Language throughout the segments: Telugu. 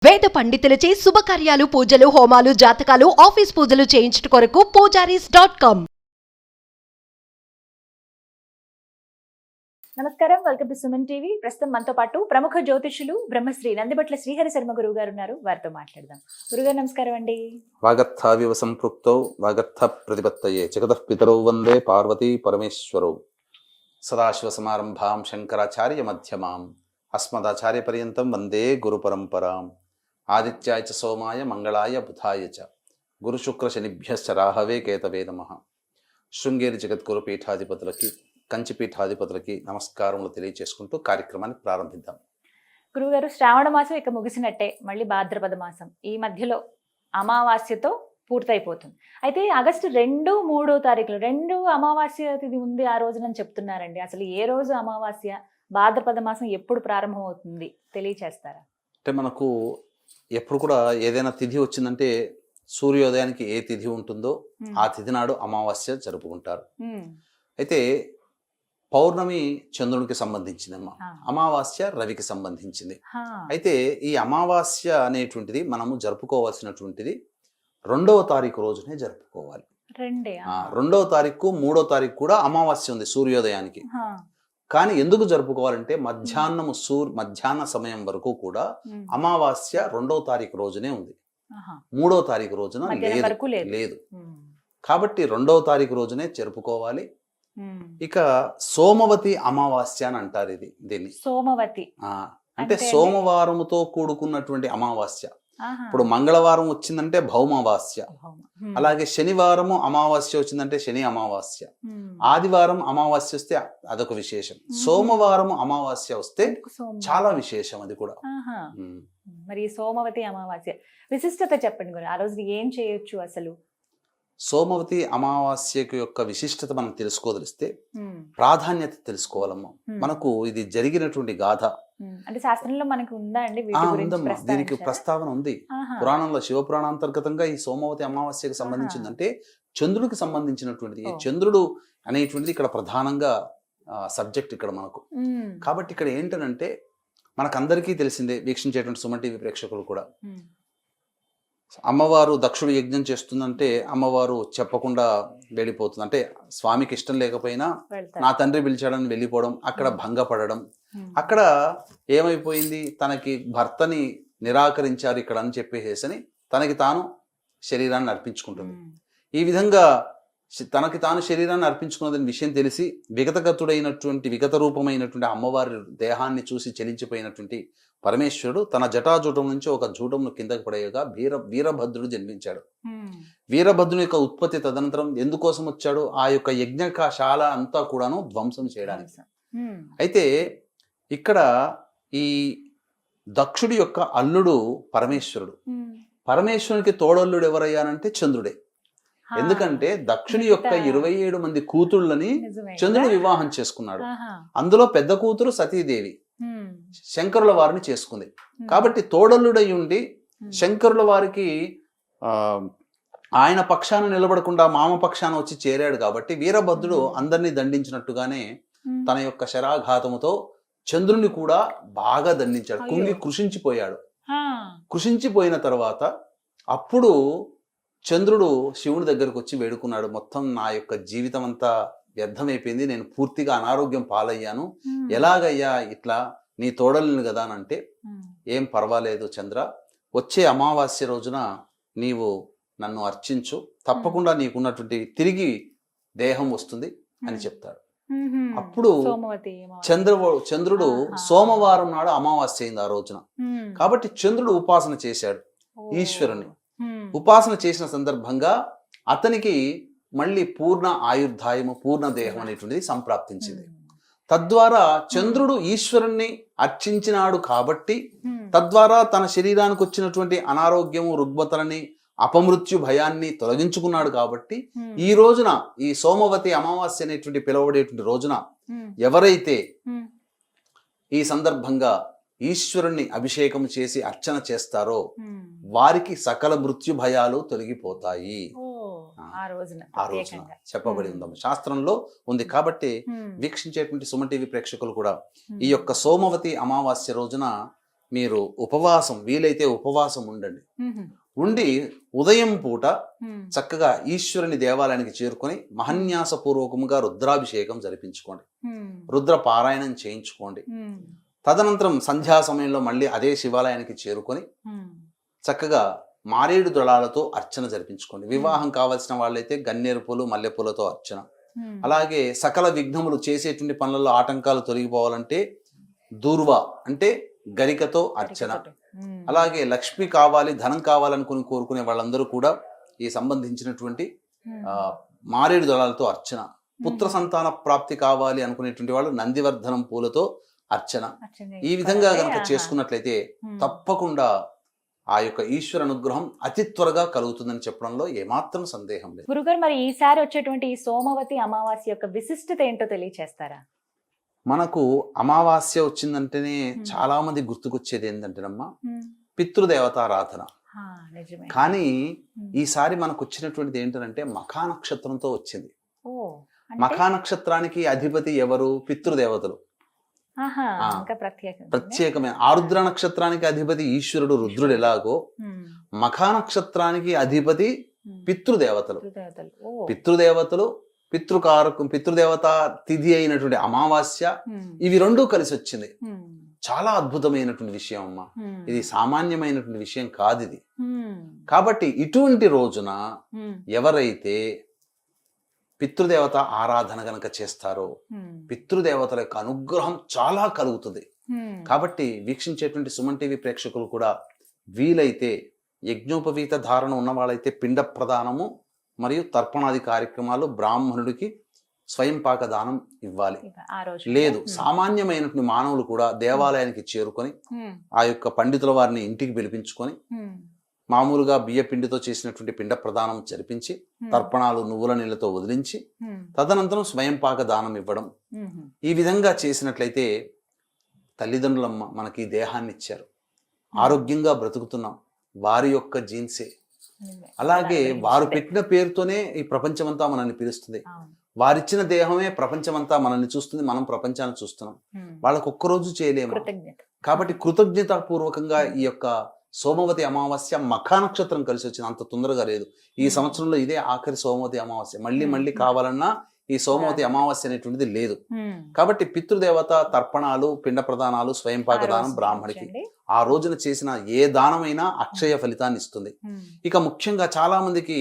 వేద పండితులచే శుభకార్యాలు పూజలు హోమాలు జాతకాలు ఆఫీస్ పూజలు చేయించుట కొరకు పూజారీస్.com. నమస్కారం, వెల్కమ్ టు సుమన్ టీవీ. ప్రస్తుతం మనతో పాటు ప్రముఖ జ్యోతిషులు బ్రహ్మశ్రీ నందిబట్ల శ్రీహరి శర్మ గురువు గారు ఉన్నారు. వారితో మాట్లాడదాం. గురుగారు నమస్కారం అండి. వాగర్థావివ సంపృక్తౌ వాగర్థ ప్రతిపత్తయే జగతః పితరౌ వందే పార్వతీ పరమేశ్వరౌ. సదాశివ సమారంభాం శంకరాచార్య మధ్యమాం అస్మదాచార్య పర్యంతం వందే గురు పరంపరాం. ఆదిత్యాయ చ సోమాయ మంగళాయ బుధాయ చ గురు శుక్ర శనిభ్యశ్చ రాహవే కేతవే నమః. శృంగేరి జగద్గురు పీఠాధిపతులకి కంచి పీఠాధిపతులకి నమస్కారములు తెలియజేసుకుంటూ కార్యక్రమాన్ని ప్రారంభిద్దాం. గురుగారు, శ్రావణ మాసం ఇక ముగిసినట్టే, మళ్ళీ భాద్రపద మాసం ఈ మధ్యలో అమావాస్యతో పూర్తయిపోతుంది. అయితే ఆగస్టు 2, 3 తారీఖులు 2 అమావాస్య తిథి ఉంది ఆ రోజునని చెప్తున్నారండి. అసలు ఏ రోజు అమావాస్య, భాద్రపద మాసం ఎప్పుడు ప్రారంభం అవుతుంది తెలియచేస్తారా? అంటే మనకు ఎప్పుడు కూడా ఏదైనా తిథి వచ్చిందంటే సూర్యోదయానికి ఏ తిథి ఉంటుందో ఆ తిథి నాడు అమావాస్య జరుపుకుంటారు. అయితే పౌర్ణమి చంద్రునికి సంబంధించిందమ్మా, అమావాస్య రవికి సంబంధించింది. అయితే ఈ అమావాస్య అనేటువంటిది మనము జరుపుకోవాల్సినటువంటిది 2వ తారీఖు రోజునే జరుపుకోవాలి. 2వ తారీఖు 3వ తారీఖు కూడా అమావాస్య ఉంది సూర్యోదయానికి. కానీ ఎందుకు జరుపుకోవాలంటే మధ్యాహ్న సమయం వరకు కూడా అమావాస్య 2వ తారీఖు రోజునే ఉంది, 3వ తారీఖు రోజున లేదు. కాబట్టి 2వ తారీఖు రోజునే జరుపుకోవాలి. ఇక సోమవతి అమావాస్య అని అంటారు దీన్ని. సోమవతి అంటే సోమవారముతో కూడుకున్నటువంటి అమావాస్య. ఇప్పుడు మంగళవారం వచ్చిందంటే భౌమావాస్య, అలాగే శనివారము అమావాస్య వచ్చిందంటే శని అమావాస్య, ఆదివారం అమావాస్య వస్తే అదొక విశేషం, సోమవారం అమావాస్య వస్తే చాలా విశేషం అది కూడా. మరి సోమవతి అమావాస్య విశిష్టత చెప్పండి గురు. ఆ రోజు ఏం చేయొచ్చు అసలు? సోమవతి అమావాస్యకు యొక్క విశిష్టత మనం తెలుసుకోదలిస్తే ప్రాధాన్యత తెలుసుకోవాలమ్మా. మనకు ఇది జరిగినటువంటి గాథ అంటే శాస్త్రంలో మనకు ఉందా అండి? దీనికి ప్రస్తావన ఉంది పురాణంలో. శివపురాణాంతర్గతంగా ఈ సోమవతి అమావాస్యకు సంబంధించిందంటే చంద్రుడికి సంబంధించినటువంటిది. ఈ చంద్రుడు అనేటువంటిది ఇక్కడ ప్రధానంగా సబ్జెక్ట్ ఇక్కడ మనకు. కాబట్టి ఇక్కడ ఏంటనంటే మనకందరికీ తెలిసిందే, వీక్షించేటువంటి సుమన్ టీవీ ప్రేక్షకులు కూడా, అమ్మవారు దక్షుడు యజ్ఞం చేస్తుందంటే అమ్మవారు చెప్పకుండా వెళ్ళిపోతుంది. అంటే స్వామికి ఇష్టం లేకపోయినా నా తండ్రి పిలిచాడని వెళ్ళిపోవడం, అక్కడ భంగపడడం. అక్కడ ఏమైపోయింది, తనకి భర్తని నిరాకరించారు ఇక్కడ అని చెప్పేసేసని తనకి తాను శరీరాన్ని అర్పించుకుంటుంది. ఈ విధంగా తనకి తాను శరీరాన్ని అర్పించుకున్నదని విషయం తెలిసి విగత రూపమైనటువంటి అమ్మవారి దేహాన్ని చూసి చెలించిపోయినటువంటి పరమేశ్వరుడు తన జటాజూటం నుంచి ఒక జూటంను కిందకి పడేయగా వీరభద్రుడు జన్మించాడు. వీరభద్రుని యొక్క ఉత్పత్తి తదనంతరం ఎందుకోసం వచ్చాడు? ఆ యొక్క యజ్ఞశాల అంతా కూడాను ధ్వంసం చేయడానికి. అయితే ఇక్కడ ఈ దక్షుడి యొక్క అల్లుడు పరమేశ్వరుడు. పరమేశ్వరునికి తోడల్లుడు ఎవరయ్యానంటే చంద్రుడే. ఎందుకంటే దక్షుని యొక్క 27 మంది కూతుళ్ళని చంద్రుడు వివాహం చేసుకున్నాడు. అందులో పెద్ద కూతురు సతీదేవి శంకరుల వారిని చేసుకుంది. కాబట్టి తోడల్లుడై ఉండి శంకరుల వారికి ఆయన పక్షాన నిలబడకుండా మామ పక్షాన వచ్చి చేరాడు. కాబట్టి వీరభద్రుడు అందరినీ దండించినట్టుగానే తన యొక్క శరాఘాతముతో చంద్రుని కూడా బాగా దండించాడు. కుంగి కృషించిపోయాడు. కృషించిపోయిన తర్వాత అప్పుడు చంద్రుడు శివుని దగ్గరకు వచ్చి వేడుకున్నాడు, మొత్తం నా యొక్క జీవితం అంతా వ్యర్థమైపోయింది, నేను పూర్తిగా అనారోగ్యం పాలయ్యాను, ఎలాగయ్యా ఇట్లా, నీ తోడలిని కదా అని అంటే, ఏం పర్వాలేదు చంద్ర, వచ్చే అమావాస్య రోజున నీవు నన్ను అర్చించు, తప్పకుండా నీకున్నటువంటి తిరిగి దేహం వస్తుంది అని చెప్తాడు. అప్పుడు చంద్రుడు సోమవారం నాడు అమావాస్య అయింది ఆ రోజున. కాబట్టి చంద్రుడు ఉపాసన చేశాడు ఈశ్వరుని. ఉపాసన చేసిన సందర్భంగా అతనికి మళ్ళీ పూర్ణ ఆయుర్దాయము, పూర్ణ దేహం అనేటువంటిది సంప్రాప్తించింది. తద్వారా చంద్రుడు ఈశ్వరుణ్ణి అర్చించినాడు కాబట్టి తద్వారా తన శరీరానికి వచ్చినటువంటి అనారోగ్యము, రుగ్మతలని, అపమృత్యు భయాన్ని తొలగించుకున్నాడు. కాబట్టి ఈ రోజున ఈ సోమవతి అమావాస్య అనేటువంటి పిలువబడేటువంటి రోజున ఎవరైతే ఈ సందర్భంగా ఈశ్వరుణ్ణి అభిషేకం చేసి అర్చన చేస్తారో వారికి సకల మృత్యు భయాలు తొలగిపోతాయి. ఆ రోజున చెప్పబడి ఉందాం, శాస్త్రంలో ఉంది. కాబట్టి వీక్షించేటువంటి సుమన్ టీవీ ప్రేక్షకులు కూడా ఈ యొక్క సోమవతి అమావాస్య రోజున మీరు ఉపవాసం వీలైతే ఉపవాసం ఉండండి. ఉండి ఉదయం పూట చక్కగా ఈశ్వరుని దేవాలయానికి చేరుకొని మహన్యాసపూర్వకంగా రుద్రాభిషేకం జరిపించుకోండి, రుద్ర పారాయణం చేయించుకోండి. తదనంతరం సంధ్యా సమయంలో మళ్ళీ అదే శివాలయానికి చేరుకొని చక్కగా మారేడు దళాలతో అర్చన జరిపించుకోండి. వివాహం కావాల్సిన వాళ్ళైతే గన్నేరు పూలు మల్లెపూలతో అర్చన. అలాగే సకల విఘ్నములు చేసేటువంటి పనులలో ఆటంకాలు తొలగిపోవాలంటే దూర్వా అంటే గరికతో అర్చన. అలాగే లక్ష్మి కావాలి, ధనం కావాలనుకుని కోరుకునే వాళ్ళందరూ కూడా ఈ సంబంధించినటువంటి మారేడు దళాలతో అర్చన. పుత్ర సంతాన ప్రాప్తి కావాలి అనుకునేటువంటి వాళ్ళు నందివర్ధనం పూలతో అర్చన. ఈ విధంగా గనక చేసుకున్నట్లయితే తప్పకుండా ఆ యొక్క ఈశ్వర అనుగ్రహం అతి త్వరగా కలుగుతుందని చెప్పడంలో ఏమాత్రం సందేహం లేదు. గురుగారు, మరి ఈసారి వచ్చేటువంటి ఈ సోమవతి అమావాస్య యొక్క విశిష్టత ఏంటో తెలియచేస్తారా? మనకు అమావాస్య వచ్చిందంటేనే చాలా మంది గుర్తుకొచ్చేది ఏంటంటేనమ్మా పితృదేవతారాధన. కానీ ఈసారి మనకు వచ్చినటువంటిది ఏంటంటే మఖా నక్షత్రంతో వచ్చింది. మఖా నక్షత్రానికి అధిపతి ఎవరు? పితృదేవతలు. ప్రత్యేకమైన ఆరుద్ర నక్షత్రానికి అధిపతి ఈశ్వరుడు రుద్రుడు ఎలాగో మఖా నక్షత్రానికి అధిపతి పితృదేవతలు. పితృదేవతలు, పితృదేవత తిథి అయినటువంటి అమావాస్య, ఇవి రెండూ కలిసి వచ్చింది. చాలా అద్భుతమైనటువంటి విషయం అమ్మా, ఇది సామాన్యమైనటువంటి విషయం కాదు ఇది. కాబట్టి ఇటువంటి రోజున ఎవరైతే పితృదేవత ఆరాధన గనక చేస్తారో పితృదేవతల యొక్క అనుగ్రహం చాలా కలుగుతుంది. కాబట్టి వీక్షించేటువంటి సుమన్ టీవీ ప్రేక్షకులు కూడా వీలైతే యజ్ఞోపవీత ధారణ ఉన్న వాళ్ళైతే పిండ ప్రదానము మరియు తర్పణాది కార్యక్రమాలు బ్రాహ్మణుడికి స్వయం పాక దానం ఇవ్వాలి. లేదు సామాన్యమైనటువంటి మానవులు కూడా దేవాలయానికి చేరుకొని ఆ యొక్క పండితుల వారిని ఇంటికి పిలిపించుకొని మామూలుగా బియ్య పిండితో చేసినటువంటి పిండ ప్రదానం జరిపించి తర్పణాలు నువ్వుల నీళ్లతో వదిలించి తదనంతరం స్వయం పాక దానం ఇవ్వడం. ఈ విధంగా చేసినట్లయితే తల్లిదండ్రులమ్మ మనకి దేహాన్ని ఇచ్చారు, ఆరోగ్యంగా బ్రతుకుతున్నాం, వారి యొక్క జీన్సే. అలాగే వారు పెట్టిన పేరుతోనే ఈ ప్రపంచమంతా మనల్ని పిలుస్తుంది. వారిచ్చిన దేహమే ప్రపంచమంతా మనల్ని చూస్తుంది, మనం ప్రపంచాన్ని చూస్తున్నాం. వాళ్ళకు ఒక్కరోజు చేయలేము. కాబట్టి కృతజ్ఞతాపూర్వకంగా ఈ యొక్క సోమవతి అమావాస్య మఖా నక్షత్రం కలిసి వచ్చింది, అంత తొందరగా లేదు. ఈ సంవత్సరంలో ఇదే ఆఖరి సోమవతి అమావాస్య. మళ్ళీ కావాలన్నా ఈ సోమవతి అమావాస్య అనేటువంటిది లేదు. కాబట్టి పితృదేవత తర్పణాలు, పిండ ప్రదానాలు, స్వయం పాకదానం బ్రాహ్మడికి ఆ రోజున చేసిన ఏ దానమైనా అక్షయ ఫలితాన్ని ఇస్తుంది. ఇక ముఖ్యంగా చాలా మందికి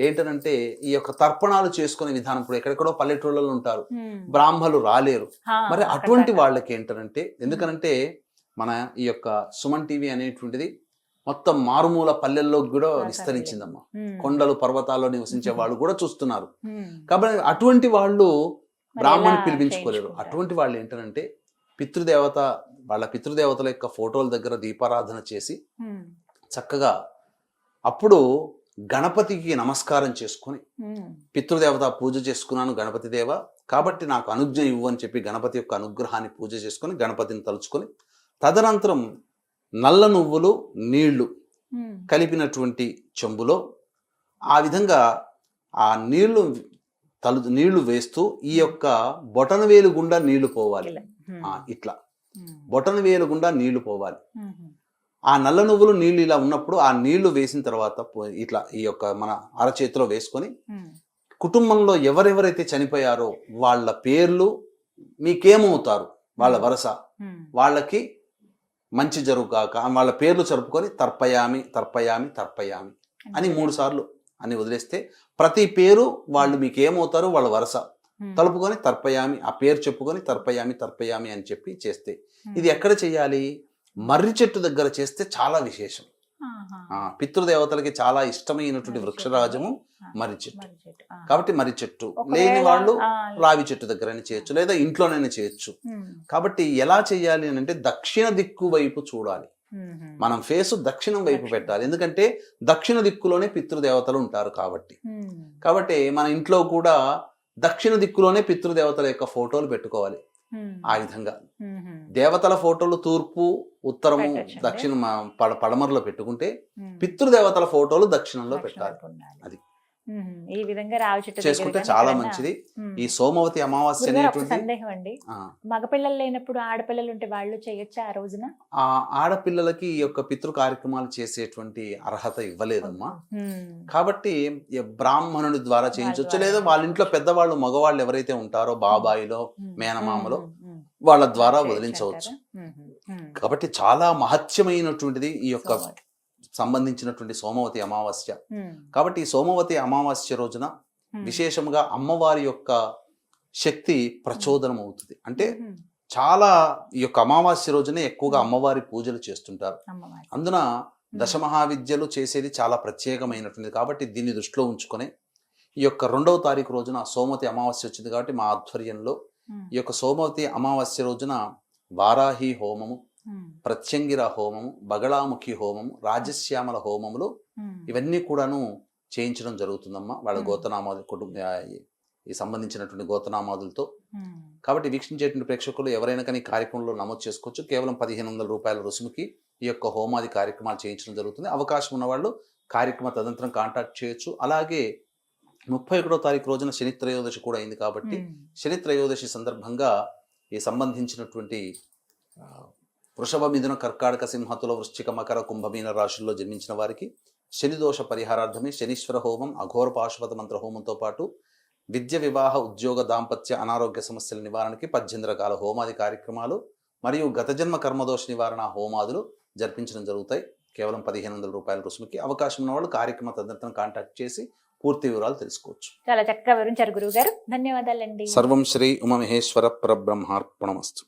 ఏంటంటే ఈ యొక్క తర్పణాలు చేసుకునే విధానం, ఇప్పుడు ఎక్కడెక్కడో పల్లెటూళ్ళలో ఉంటారు, బ్రాహ్మలు రాలేరు. మరి అటువంటి వాళ్ళకి ఏంటంటే, ఎందుకనంటే మన ఈ యొక్క సుమన్ టీవీ అనేటువంటిది మొత్తం మారుమూల పల్లెల్లో కూడా విస్తరించిందమ్మా. కొండలు పర్వతాల్లో నివసించే వాళ్ళు కూడా చూస్తున్నారు. కాబట్టి అటువంటి వాళ్ళు బ్రాహ్మణుని పిలిపించుకోలేరు. అటువంటి వాళ్ళు ఏంటంటే వాళ్ళ పితృదేవతల యొక్క ఫోటోల దగ్గర దీపారాధన చేసి చక్కగా అప్పుడు గణపతికి నమస్కారం చేసుకొని, పితృదేవత పూజ చేసుకున్నాను గణపతి దేవ, కాబట్టి నాకు అనుజ్ఞ ఇవ్వు అని చెప్పి గణపతి యొక్క అనుగ్రహాన్ని పూజ చేసుకొని గణపతిని తలుచుకొని తదనంతరం నల్ల నువ్వులు నీళ్లు కలిపినటువంటి చెంబులో ఆ విధంగా ఆ నీళ్లు వేస్తూ ఈ యొక్క బొటనవేలు గుండా నీళ్లు పోవాలి. ఇట్లా బొటనవేలు గుండా నీళ్లు పోవాలి. ఆ నల్ల నువ్వులు నీళ్లు ఇలా ఉన్నప్పుడు ఆ నీళ్లు వేసిన తర్వాత ఇట్లా ఈ యొక్క మన అరచేతిలో వేసుకొని కుటుంబంలో ఎవరెవరైతే చనిపోయారో వాళ్ళ పేర్లు మీకేమవుతారు, వాళ్ళ వరస వాళ్ళకి మంచి జరుగుగాక వాళ్ళ పేర్లు జరుపుకొని తర్పయామి తర్పయామి తర్పయామి అని 3 సార్లు అని వదిలేస్తే ప్రతి పేరు వాళ్ళు మీకు ఏమవుతారు వాళ్ళ వరస తలుపుకొని తర్పయామి, ఆ పేరు చెప్పుకొని తర్పయామి తర్పయామి అని చెప్పి చేస్తే, ఇది ఎక్కడ చేయాలి? మర్రి చెట్టు దగ్గర చేస్తే చాలా విశేషం. పితృదేవతలకి చాలా ఇష్టమైనటువంటి వృక్షరాజము మర్రి చెట్టు. కాబట్టి మర్రి చెట్టు లేని వాళ్ళు రావి చెట్టు దగ్గరైనా చేయొచ్చు, లేదా ఇంట్లోనైనా చేయొచ్చు. కాబట్టి ఎలా చేయాలి అని అంటే దక్షిణ దిక్కు వైపు చూడాలి. మనం ఫేసు దక్షిణం వైపు పెట్టాలి. ఎందుకంటే దక్షిణ దిక్కులోనే పితృదేవతలు ఉంటారు కాబట్టి మన ఇంట్లో కూడా దక్షిణ దిక్కులోనే పితృదేవతల యొక్క ఫోటోలు పెట్టుకోవాలి. ఆ విధంగా దేవతల ఫోటోలు తూర్పు, ఉత్తరము, దక్షిణ పడమరలో పెట్టుకుంటే పితృదేవతల ఫోటోలు దక్షిణంలో పెట్టాలి. అది ఈ విధంగా రావి చెట్టు దగ్గర చేసుకుంటే కానీ చాలా ఎక్కడైనా, మంచిది. ఉమ్. ఈ సోమవతి అమావాస్య గురుగారు, ఒక అనేటువంటి సందేహం అండి, ఆ, మగపిల్లలు లేనప్పుడు ఆడపిల్లలు ఉంటే వాళ్ళు చేయొచ్చా ఆ రోజున? ఆ ఆడపిల్లలకి ఈ యొక్క పితృ కార్యక్రమాలు చేసేటువంటి అర్హత ఇవ్వలేదమ్మా. ఉమ్. కాబట్టి ఈ బ్రాహ్మణుడి ద్వారా చేయించవచ్చు, ద్వారా. లేదా వాళ్ళ ఇంట్లో పెద్దవాళ్ళు మగవాళ్ళు ఎవరైతే ఉంటారో బాబాయిలో ఉమ్. మేనమామలో ఉమ్. ఉమ్. వాళ్ళ ద్వారా చేయొచ్చు వదిలించవచ్చు. అంటారా? ఉమ్. కాబట్టి చాలా మహత్యమైనటువంటిది ఈ యొక్క సోమవారం. సంబంధించినటువంటి సోమవతి అమావాస్య. ఉమ్. కాబట్టి ఈ సోమవతి అమావాస్య రోజున ఉమ్. విశేషంగా అమ్మవారి యొక్క శక్తి ప్రచోదనం అవుతుంది. అంటే ఉమ్. చాలా ఈ యొక్క అమావాస్య రోజునే ఎక్కువగా అమ్మవారి పూజలు చేస్తుంటారు. అమ్మవారు. అందున దశమహావిద్యలు చేసేది చాలా ప్రత్యేకమైనటువంటిది. కాబట్టి దీన్ని దృష్టిలో ఉంచుకొని ఈ యొక్క 2వ తారీఖు రోజున సోమవతి అమావాస్య వచ్చింది కాబట్టి మా ఆధ్వర్యంలో ఉమ్. ఈ యొక్క సోమవతి అమావాస్య రోజున వారాహి హోమము, ఉమ్. ప్రత్యంగిర హోమము, బగళాముఖి హోమము, రాజశ్యామల హోమములు ఉమ్. ఇవన్నీ కూడాను చేయించడం జరుగుతుందమ్మా వాళ్ళ మ్మ్. గోత్రనామాదు కుటుంబ ఈ సంబంధించినటువంటి గోత్రనామాదులతో. ఉమ్. కాబట్టి వీక్షించేటువంటి ప్రేక్షకులు ఎవరైనా కానీ ఈ కార్యక్రమంలో నమోదు చేసుకోవచ్చు. కేవలం 1500 రూపాయల రుసుముకి ఈ యొక్క హోమాది కార్యక్రమాలు చేయించడం జరుగుతుంది. అవకాశం ఉన్న వాళ్ళు కార్యక్రమ తదనంతరం కాంటాక్ట్ చేయొచ్చు. అలాగే 31వ తారీఖు రోజున శని త్రయోదశి కూడా అయింది కాబట్టి ఉమ్. శని త్రయోదశి సందర్భంగా ఈ సంబంధించినటువంటి వృషభ, మిథున, కర్కాటక, సింహతుల, వృశ్చిక, మకర, కుంభమీన రాశుల్లో జన్మించిన వారికి శని దోష పరిహారార్థమే శనీశ్వర హోమం, అఘోర పాశుపత మంత్ర హోమంతో పాటు విద్య, వివాహ, ఉద్యోగ, దాంపత్య, అనారోగ్య సమస్యల నివారణకి 18 రకాల హోమాది కార్యక్రమాలు మరియు గత జన్మ కర్మదోష నివారణ హోమాదులు జరిపించడం జరుగుతాయి. కేవలం 1500 రూపాయల రుసుముకి. అవకాశం ఉన్న వాళ్ళు కార్యక్రమ తదనంతరం కాంటాక్ట్ చేసి పూర్తి వివరాలు తెలుసుకోవచ్చు. చాలా చక్కగా వివరించారు గురువు గారు, ధన్యవాదాలండి. సర్వం శ్రీ ఉమామహేశ్వర పరబ్రహ్మార్పణమస్తు.